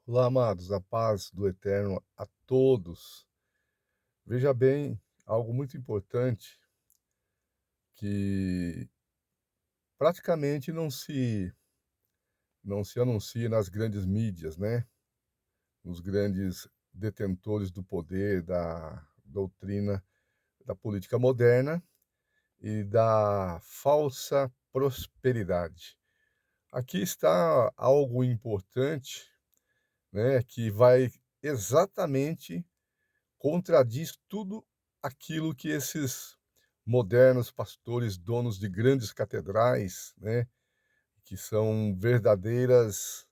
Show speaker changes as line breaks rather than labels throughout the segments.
Olá, amados, a paz do Eterno a todos. Veja bem, algo muito importante que praticamente não se anuncia nas grandes mídias, né? Nos grandes detentores do poder, da doutrina, da política moderna e da falsa prosperidade. Aqui está algo importante, né, que vai exatamente contradiz tudo aquilo que esses modernos pastores, donos de grandes catedrais, né, que são verdadeiras,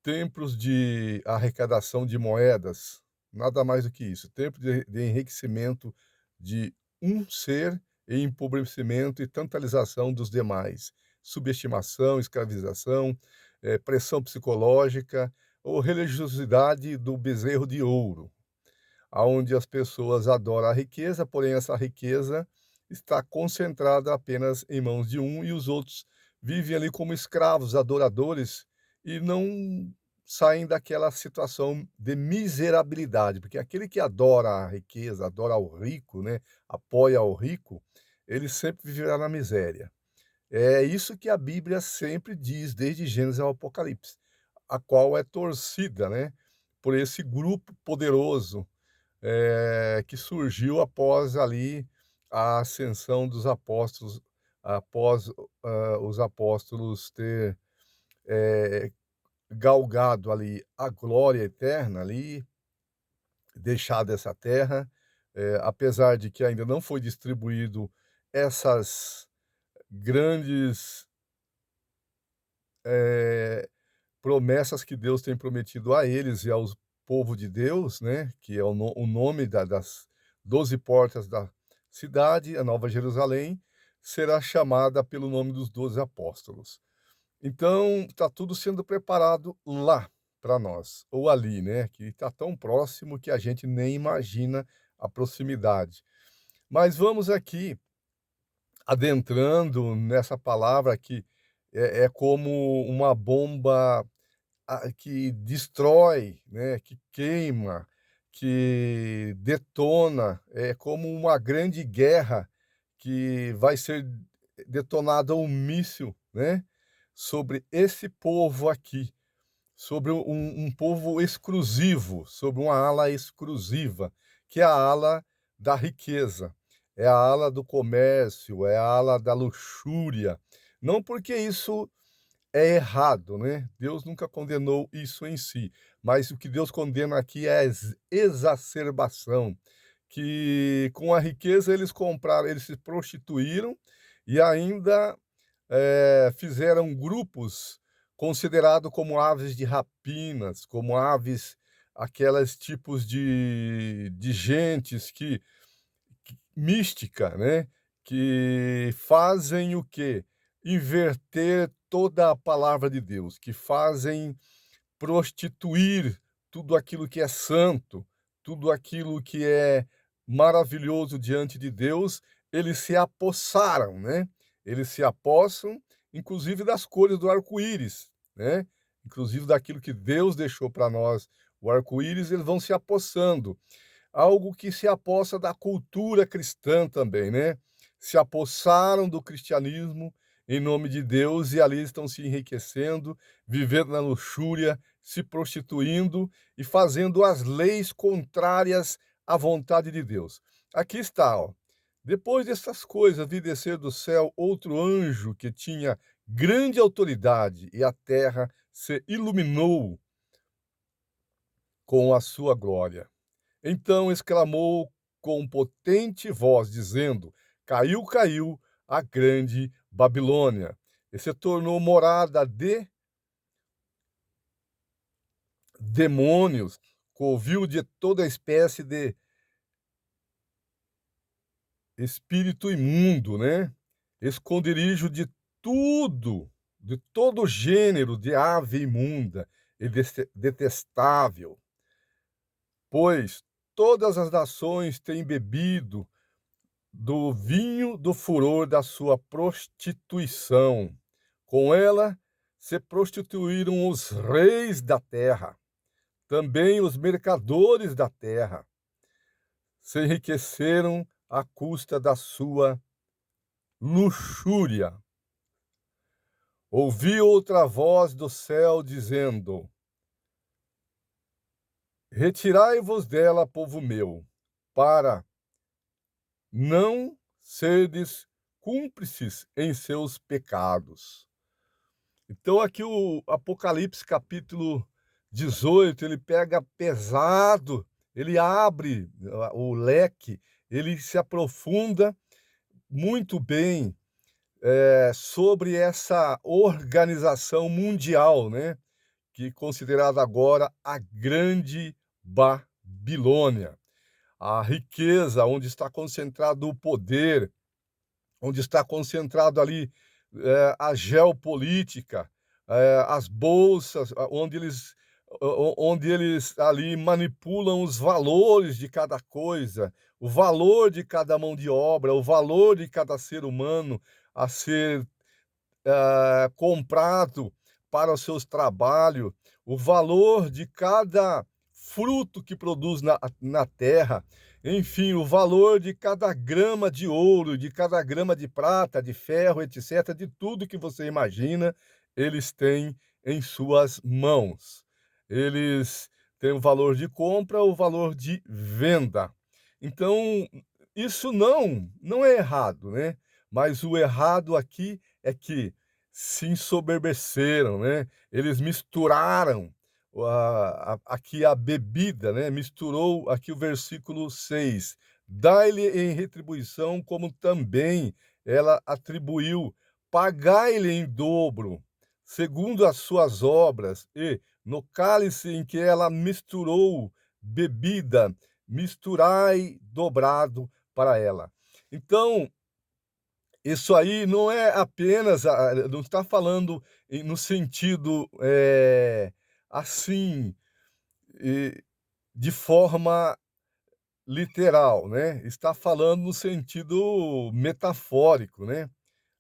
templos de arrecadação de moedas, nada mais do que isso, templo de enriquecimento de um ser e empobrecimento e tantalização dos demais, subestimação, escravização, pressão psicológica ou religiosidade do bezerro de ouro, aonde as pessoas adoram a riqueza, porém essa riqueza está concentrada apenas em mãos de um e os outros vivem ali como escravos, adoradores e não saem daquela situação de miserabilidade, porque aquele que adora a riqueza, adora ao rico, né, apoia ao rico, ele sempre viverá na miséria. É isso que a Bíblia sempre diz, desde Gênesis ao Apocalipse, a qual é torcida, né, por esse grupo poderoso que surgiu após ali a ascensão dos apóstolos, após, os apóstolos ter, eh, galgado ali a glória eterna ali, deixado essa terra, apesar de que ainda não foi distribuído essas grandes, eh, promessas que Deus tem prometido a eles e aos povo de Deus, né, que é o nome das 12 portas da cidade, a Nova Jerusalém, será chamada pelo nome dos 12 apóstolos. Então, está tudo sendo preparado lá para nós, ou ali, né, que está tão próximo que a gente nem imagina a proximidade. Mas vamos aqui adentrando nessa palavra que é como uma bomba que destrói, né, que queima, que detona, é como uma grande guerra que vai ser detonada um míssil, né, sobre esse povo aqui, sobre um povo exclusivo, sobre uma ala exclusiva, que é a ala da riqueza, é a ala do comércio, é a ala da luxúria. Não porque isso é errado, né, Deus nunca condenou isso em si, mas o que Deus condena aqui é a exacerbação, que com a riqueza eles se prostituíram e ainda, fizeram grupos considerado como aves de rapinas, como aves aquelas tipos de gentes que mística, né, que fazem o quê? Inverter toda a palavra de Deus, que fazem prostituir tudo aquilo que é santo, tudo aquilo que é maravilhoso diante de Deus, eles se apossaram, né, eles se apossam, inclusive das cores do arco-íris, né, inclusive daquilo que Deus deixou para nós, o arco-íris, eles vão se apossando. Algo que se apossa da cultura cristã também, né. Se apossaram do cristianismo em nome de Deus e ali estão se enriquecendo, vivendo na luxúria, se prostituindo e fazendo as leis contrárias à vontade de Deus. Aqui está, ó: "Depois dessas coisas vi descer do céu outro anjo que tinha grande autoridade e a terra se iluminou com a sua glória. Então exclamou com potente voz, dizendo: Caiu, caiu a grande Babilônia, e se tornou morada de demônios, covil de toda espécie de espírito imundo, né? Esconderijo de todo gênero de ave imunda e detestável, pois todas as nações têm bebido do vinho do furor da sua prostituição. Com ela se prostituíram os reis da terra, também os mercadores da terra se enriqueceram à custa da sua luxúria. Ouvi outra voz do céu dizendo: Retirai-vos dela, povo meu, para não serdes cúmplices em seus pecados. Então aqui o Apocalipse capítulo 18, ele pega pesado, ele abre o leque, ele se aprofunda muito bem, sobre essa organização mundial, né, que é considerada agora a Grande Babilônia. A riqueza, onde está concentrado o poder, onde está concentrado ali, a geopolítica, as bolsas, onde eles ali manipulam os valores de cada coisa, o valor de cada mão de obra, o valor de cada ser humano a ser comprado para os seus trabalhos, o valor de cada fruto que produz na terra, enfim, o valor de cada grama de ouro, de cada grama de prata, de ferro, etc., de tudo que você imagina, eles têm em suas mãos. Eles têm o valor de compra, o valor de venda. Então, isso não é errado, né? Mas o errado aqui é que se ensoberbeceram, né, eles misturaram aqui a bebida, né, misturou aqui o versículo 6, dai-lhe em retribuição como também ela atribuiu, pagai-lhe em dobro, segundo as suas obras, e no cálice em que ela misturou bebida, misturai dobrado para ela. Então, isso aí não é apenas não está falando no sentido, assim, eh, de forma literal, né, está falando no sentido metafórico, né.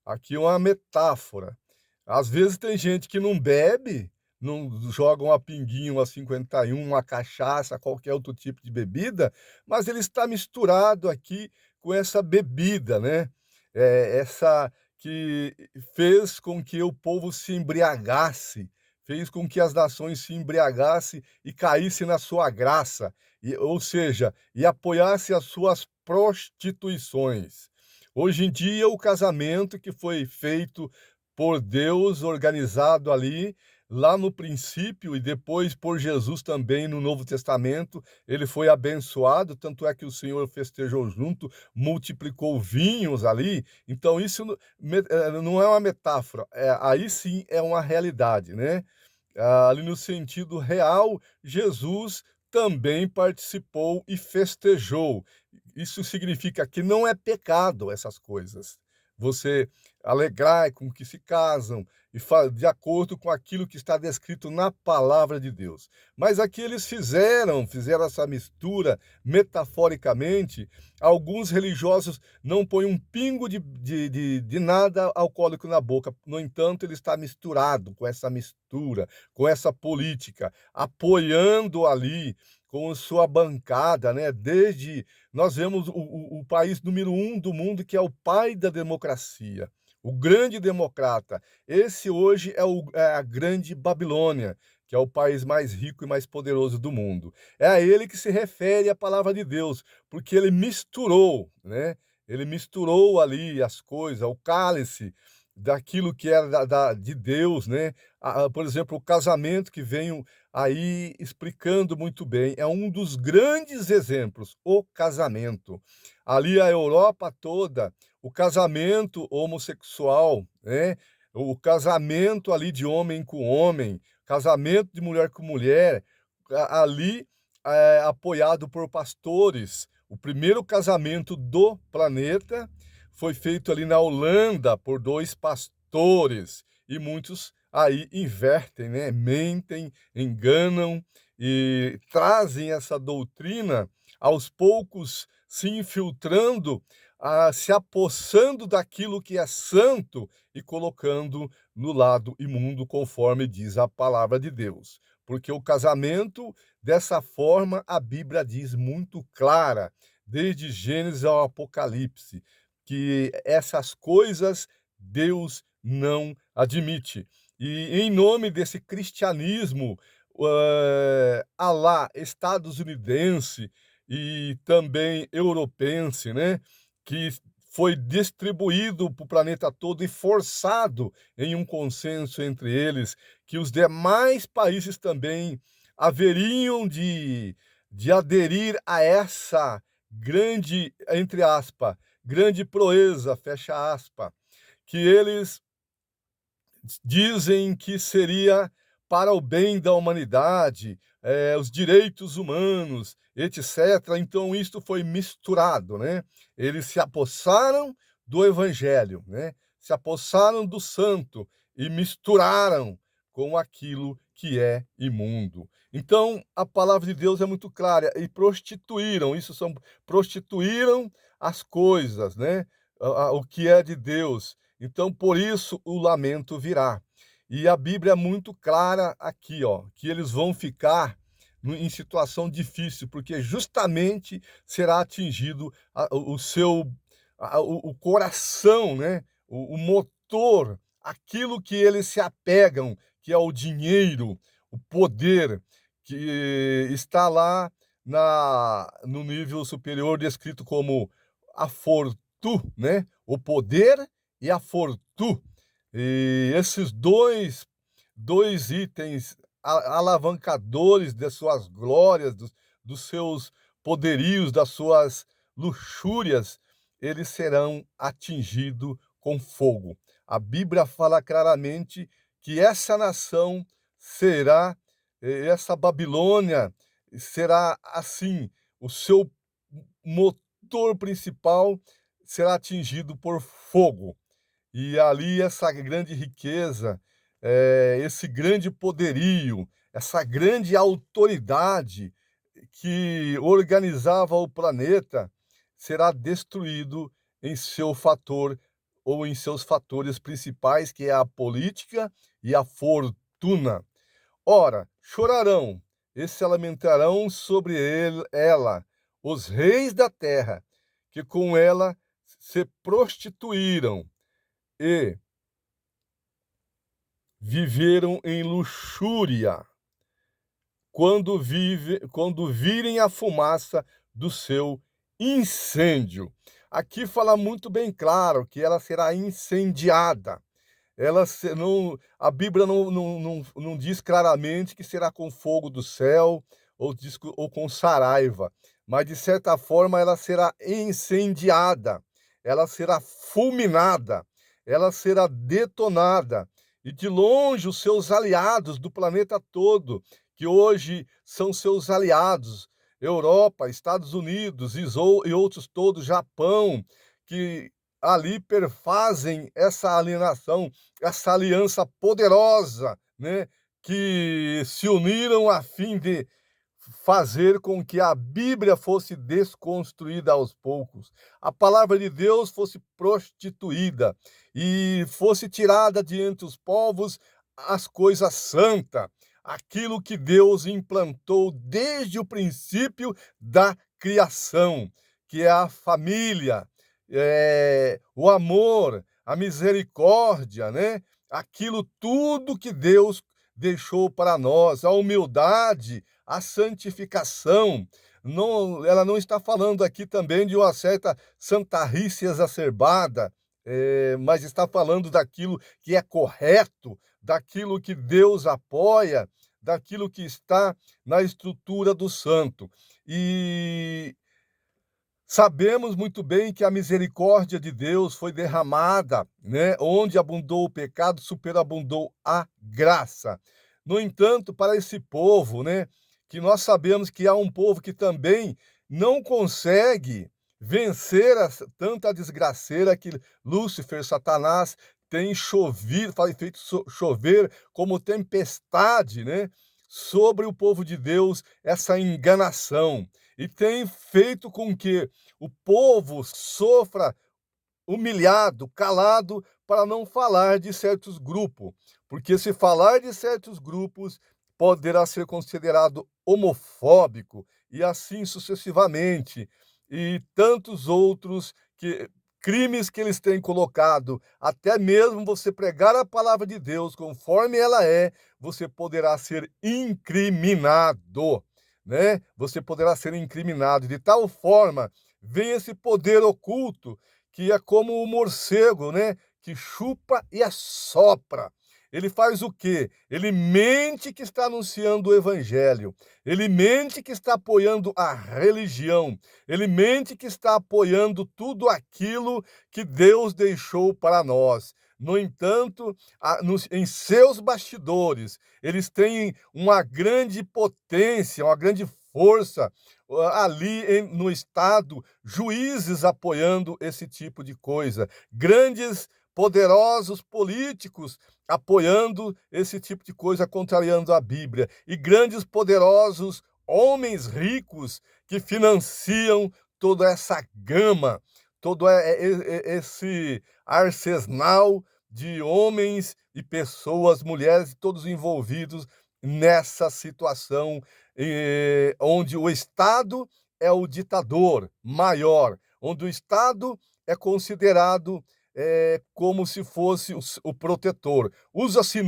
Aqui é uma metáfora. Às vezes tem gente que não bebe, não joga uma pinguinha, uma 51, uma cachaça, qualquer outro tipo de bebida, mas ele está misturado aqui com essa bebida, né. Essa que fez com que o povo se embriagasse, fez com que as nações se embriagasse e caísse na sua graça, ou seja, e apoiasse as suas prostituições. Hoje em dia, o casamento que foi feito por Deus, organizado ali, lá no princípio e depois por Jesus também no Novo Testamento, ele foi abençoado, tanto é que o Senhor festejou junto, multiplicou vinhos ali, então isso não é uma metáfora, aí sim é uma realidade, né. Ali no sentido real, Jesus também participou e festejou. Isso significa que não é pecado essas coisas. Você alegrar com que se casam e de acordo com aquilo que está descrito na palavra de Deus. Mas aqui eles fizeram essa mistura metaforicamente. Alguns religiosos não põem um pingo de nada alcoólico na boca. No entanto, ele está misturado com essa mistura, com essa política, apoiando ali com sua bancada, né, desde nós vemos o país número 1 do mundo, que é o pai da democracia, o grande democrata. Esse hoje é a grande Babilônia, que é o país mais rico e mais poderoso do mundo. É a ele que se refere a palavra de Deus, porque ele misturou, né, ele misturou ali as coisas, o cálice daquilo que era de Deus, né. Por exemplo, o casamento que vem aí explicando muito bem, é um dos grandes exemplos, o casamento. Ali a Europa toda, o casamento homossexual, né, o casamento ali de homem com homem, casamento de mulher com mulher, ali, apoiado por pastores. O primeiro casamento do planeta foi feito ali na Holanda por 2 pastores, e muitos aí invertem, né, mentem, enganam e trazem essa doutrina, aos poucos se infiltrando se apossando daquilo que é santo e colocando no lado imundo, conforme diz a palavra de Deus. Porque o casamento, dessa forma, a Bíblia diz muito clara, desde Gênesis ao Apocalipse, que essas coisas Deus não admite. E em nome desse cristianismo, alá estadunidense e também europense, né, que foi distribuído para o planeta todo e forçado em um consenso entre eles, que os demais países também haveriam de aderir a essa grande, entre aspas, grande proeza, fecha aspas, que eles dizem que seria para o bem da humanidade, os direitos humanos, etc. Então isto foi misturado, né. Eles se apossaram do evangelho, né, se apossaram do santo e misturaram com aquilo que é imundo. Então a palavra de Deus é muito clara, e prostituíram, prostituíram as coisas, né, o que é de Deus. Então, por isso, o lamento virá. E a Bíblia é muito clara aqui, ó, que eles vão ficar em situação difícil, porque justamente será atingido o seu o coração, né? O motor, aquilo que eles se apegam, que é o dinheiro, o poder, que está lá no nível superior, descrito como a fortuna, né? O poder e a fortuna. E esses dois itens alavancadores das suas glórias, dos seus poderios, das suas luxúrias, eles serão atingidos com fogo. A Bíblia fala claramente que essa nação será, essa Babilônia será assim, o seu motor principal será atingido por fogo. E ali essa grande riqueza, esse grande poderio, essa grande autoridade que organizava o planeta, será destruído em seu fator ou em seus fatores principais, que é a política e a fortuna. Ora, chorarão e se lamentarão sobre ela os reis da terra, que com ela se prostituíram e viveram em luxúria, quando virem a fumaça do seu incêndio. Aqui fala muito bem claro que ela será incendiada. Ela se não A Bíblia não diz claramente que será com fogo do céu ou com saraiva, mas de certa forma ela será incendiada, ela será fulminada, ela será detonada, e de longe os seus aliados do planeta todo, que hoje são seus aliados, Europa, Estados Unidos e outros todos, Japão, que ali perfazem essa alienação, essa aliança poderosa, né, que se uniram a fim de fazer com que a Bíblia fosse desconstruída aos poucos, a palavra de Deus fosse prostituída e fosse tirada de entre os povos as coisas santas, aquilo que Deus implantou desde o princípio da criação, que é a família, o amor, a misericórdia, né? Aquilo tudo que Deus deixou para nós, a humildade, a santificação. Não, ela não está falando aqui também de uma certa santarrice exacerbada, mas está falando daquilo que é correto, daquilo que Deus apoia, daquilo que está na estrutura do santo. E sabemos muito bem que a misericórdia de Deus foi derramada, né? Onde abundou o pecado, superabundou a graça. No entanto, para esse povo, né, que nós sabemos que há um povo que também não consegue vencer tanta desgraceira que Lúcifer, Satanás, tem feito chover como tempestade, né, sobre o povo de Deus, essa enganação. e tem feito com que o povo sofra humilhado, calado, para não falar de certos grupos, porque se falar de certos grupos, poderá ser considerado homofóbico, e assim sucessivamente, e tantos outros crimes que eles têm colocado, até mesmo você pregar a palavra de Deus conforme ela é, você poderá ser incriminado, né? Você poderá ser incriminado, de tal forma vem esse poder oculto que é como o morcego, né, que chupa e assopra. Ele faz o quê? Ele mente que está anunciando o evangelho, ele mente que está apoiando a religião, ele mente que está apoiando tudo aquilo que Deus deixou para nós. No entanto, em seus bastidores, eles têm uma grande potência, uma grande força, ali no estado, juízes apoiando esse tipo de coisa, grandes, poderosos políticos apoiando esse tipo de coisa, contrariando a Bíblia, e grandes, poderosos homens ricos que financiam toda essa gama, todo esse arsenal de homens e pessoas, mulheres, todos envolvidos nessa situação, onde o Estado é o ditador maior, onde o Estado é considerado como se fosse o protetor. Usa-se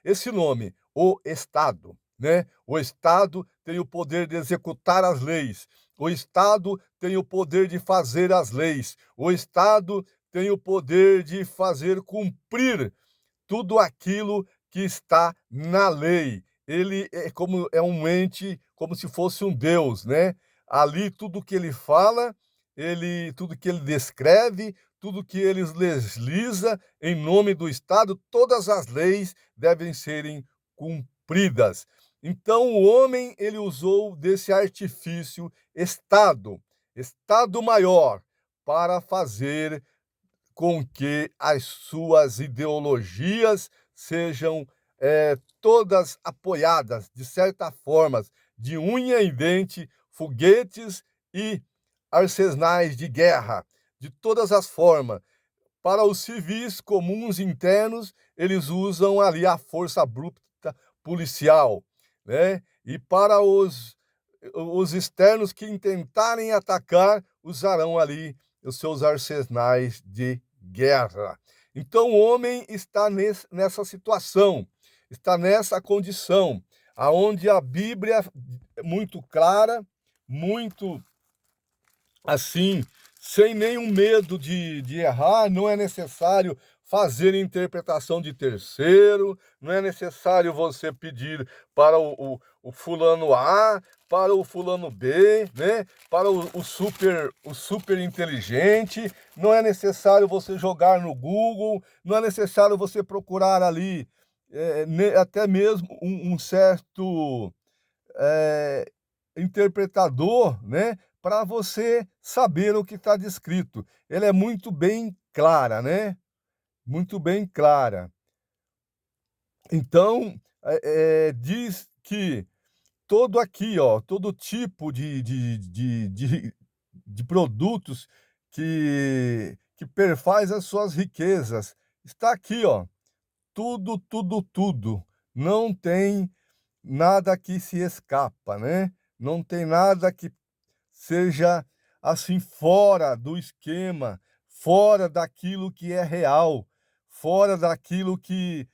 esse nome, o Estado, né? O Estado tem o poder de executar as leis, o Estado tem o poder de fazer as leis, o Estado tem o poder de fazer cumprir tudo aquilo que está na lei. Ele é um ente, como se fosse um Deus, né? Ali tudo que ele fala, tudo que ele descreve, tudo que ele legisla em nome do Estado, todas as leis devem serem cumpridas. Então o homem ele usou desse artifício Estado maior, para fazer com que as suas ideologias sejam todas apoiadas, de certa forma, de unha e dente, foguetes e arsenais de guerra, de todas as formas. Para os civis comuns internos, eles usam ali a força bruta policial, né? E para os externos que intentarem atacar, usarão ali os seus arsenais de guerra. Então o homem está nessa situação, está nessa condição, aonde a Bíblia é muito clara, muito assim, sem nenhum medo de errar, não é necessário fazer interpretação de terceiro, não é necessário você pedir para o fulano A, para o fulano B, né? Para o super inteligente, não é necessário você jogar no Google, não é necessário você procurar ali até mesmo um certo eh, interpretador, né, para você saber o que está descrito. Ela é muito bem clara, né, muito bem clara. Então, diz que todo aqui, ó, todo tipo de produtos que perfaz as suas riquezas, está aqui, ó, tudo, tudo, tudo. Não tem nada que se escapa, né, não tem nada que seja assim fora do esquema, fora daquilo que é real, fora daquilo que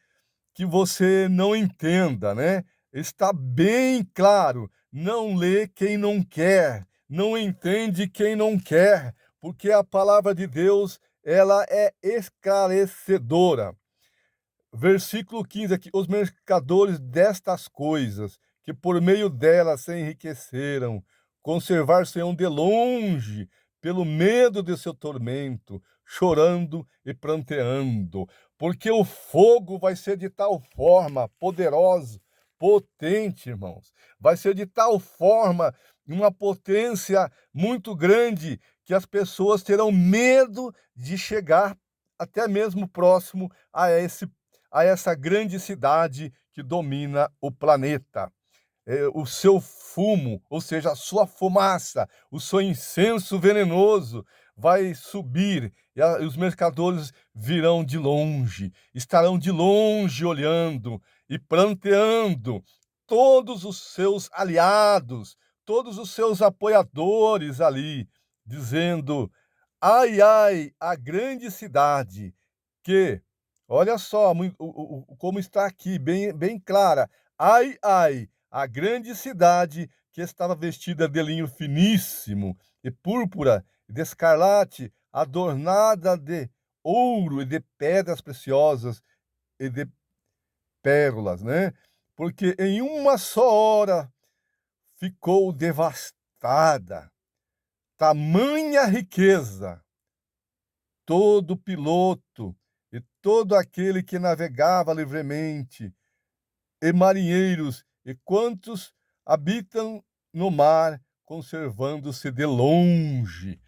você não entenda, né? Está bem claro, não lê quem não quer, não entende quem não quer, porque a palavra de Deus, ela é esclarecedora. Versículo 15 aqui: os mercadores destas coisas, que por meio delas se enriqueceram, conservar-se-ão de longe, pelo medo de seu tormento, chorando e pranteando, porque o fogo vai ser de tal forma poderoso, potente, irmãos, vai ser de tal forma, uma potência muito grande, que as pessoas terão medo de chegar até mesmo próximo a essa grande cidade que domina o planeta. o seu fumo, ou seja, a sua fumaça, o seu incenso venenoso vai subir, e os mercadores virão de longe, estarão de longe olhando e pranteando todos os seus aliados, todos os seus apoiadores ali, dizendo: "Ai, ai, a grande cidade que", olha só como está aqui bem clara: "Ai, ai, a grande cidade que estava vestida de linho finíssimo e púrpura e de escarlate, adornada de ouro e de pedras preciosas e de pérolas", né, porque em uma só hora ficou devastada. Tamanha riqueza, todo piloto e todo aquele que navegava livremente, e marinheiros, e quantos habitam no mar, conservando-se de longe.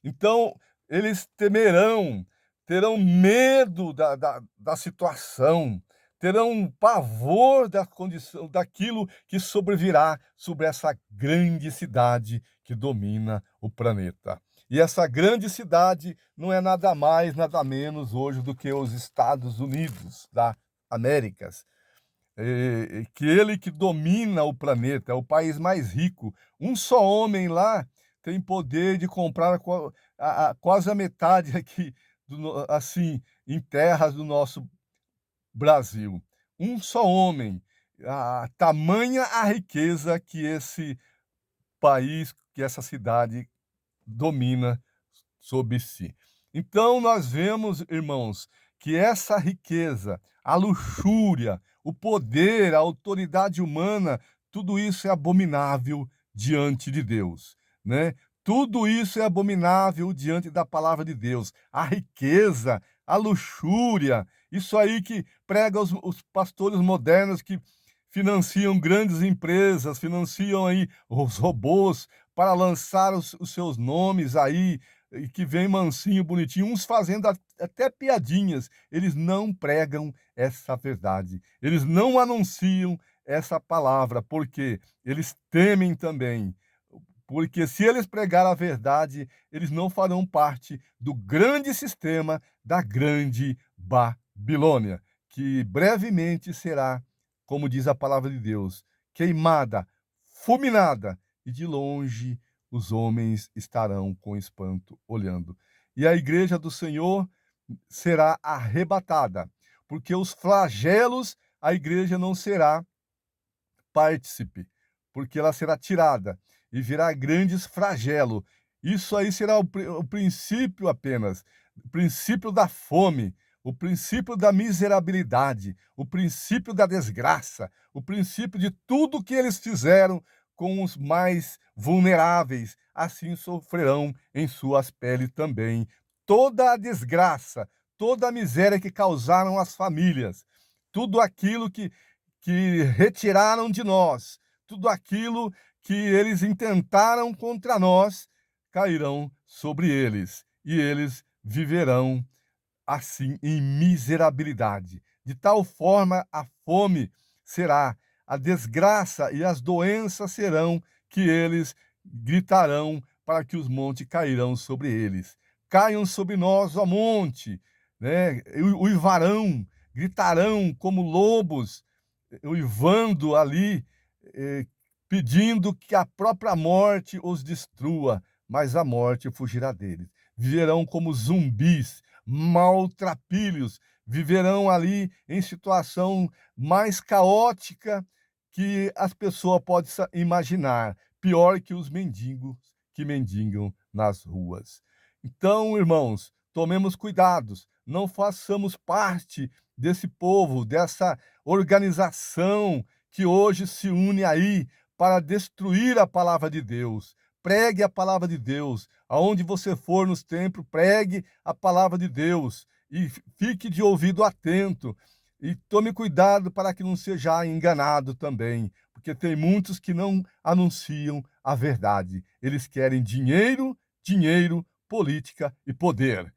Então, eles temerão, terão medo da situação, terão pavor da condição, daquilo que sobrevirá sobre essa grande cidade que domina o planeta. E essa grande cidade não é nada mais, nada menos hoje do que os Estados Unidos da Américas. Que ele que domina o planeta, é o país mais rico. Um só homem lá tem poder de comprar quase a metade aqui, assim, em terras do nosso Brasil. Um só homem. Tamanha a riqueza que esse país, que essa cidade domina sobre si. Então nós vemos, irmãos, que essa riqueza, a luxúria, o poder, a autoridade humana, tudo isso é abominável diante de Deus, né? Tudo isso é abominável diante da palavra de Deus. A riqueza, a luxúria, isso aí que prega os pastores modernos que financiam grandes empresas, financiam aí os robôs para lançar os seus nomes aí, e que vem mansinho, bonitinho, uns fazendo até piadinhas. Eles não pregam essa verdade, eles não anunciam essa palavra, porque eles temem também. Porque se eles pregar a verdade, eles não farão parte do grande sistema da grande Babilônia, que brevemente será, como diz a palavra de Deus, queimada, fulminada, e de longe os homens estarão com espanto olhando. E a igreja do Senhor será arrebatada, porque os flagelos a igreja não será partícipe, porque ela será tirada e virá grandes flagelo. Isso aí será o princípio apenas, o princípio da fome, o princípio da miserabilidade, o princípio da desgraça, o princípio de tudo que eles fizeram com os mais vulneráveis, assim sofrerão em suas peles também toda a desgraça, toda a miséria que causaram às famílias, tudo aquilo que retiraram de nós, tudo aquilo que eles intentaram contra nós, cairão sobre eles, e eles viverão assim em miserabilidade. De tal forma a fome será, a desgraça e as doenças serão, que eles gritarão para que os montes cairão sobre eles. Caiam sobre nós, ó monte, né? Uivarão, gritarão como lobos, uivando ali, eh, pedindo que a própria morte os destrua, mas a morte fugirá deles. Viverão como zumbis, maltrapilhos, viverão ali em situação mais caótica que as pessoas podem imaginar, pior que os mendigos que mendigam nas ruas. Então, irmãos, tomemos cuidados, não façamos parte desse povo, dessa organização que hoje se une aí para destruir a palavra de Deus. Pregue a palavra de Deus. Aonde você for nos templos, pregue a palavra de Deus. E fique de ouvido atento. E tome cuidado para que não seja enganado também. Porque tem muitos que não anunciam a verdade. Eles querem dinheiro, dinheiro, política e poder.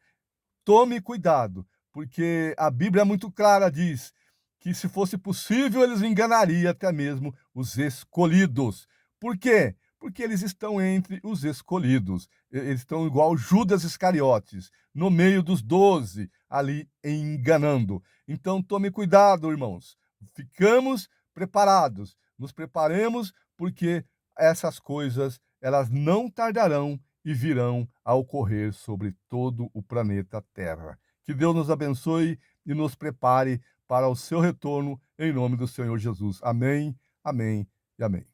Tome cuidado, porque a Bíblia é muito clara, diz que, se fosse possível, eles enganariam até mesmo os escolhidos. Por quê? Porque eles estão entre os escolhidos. Eles estão igual Judas Iscariotes, no meio dos 12, ali enganando. Então tome cuidado, irmãos. Ficamos preparados, nos preparemos, porque essas coisas, elas não tardarão e virão a ocorrer sobre todo o planeta Terra. Que Deus nos abençoe e nos prepare para o seu retorno, em nome do Senhor Jesus. Amém, amém e amém.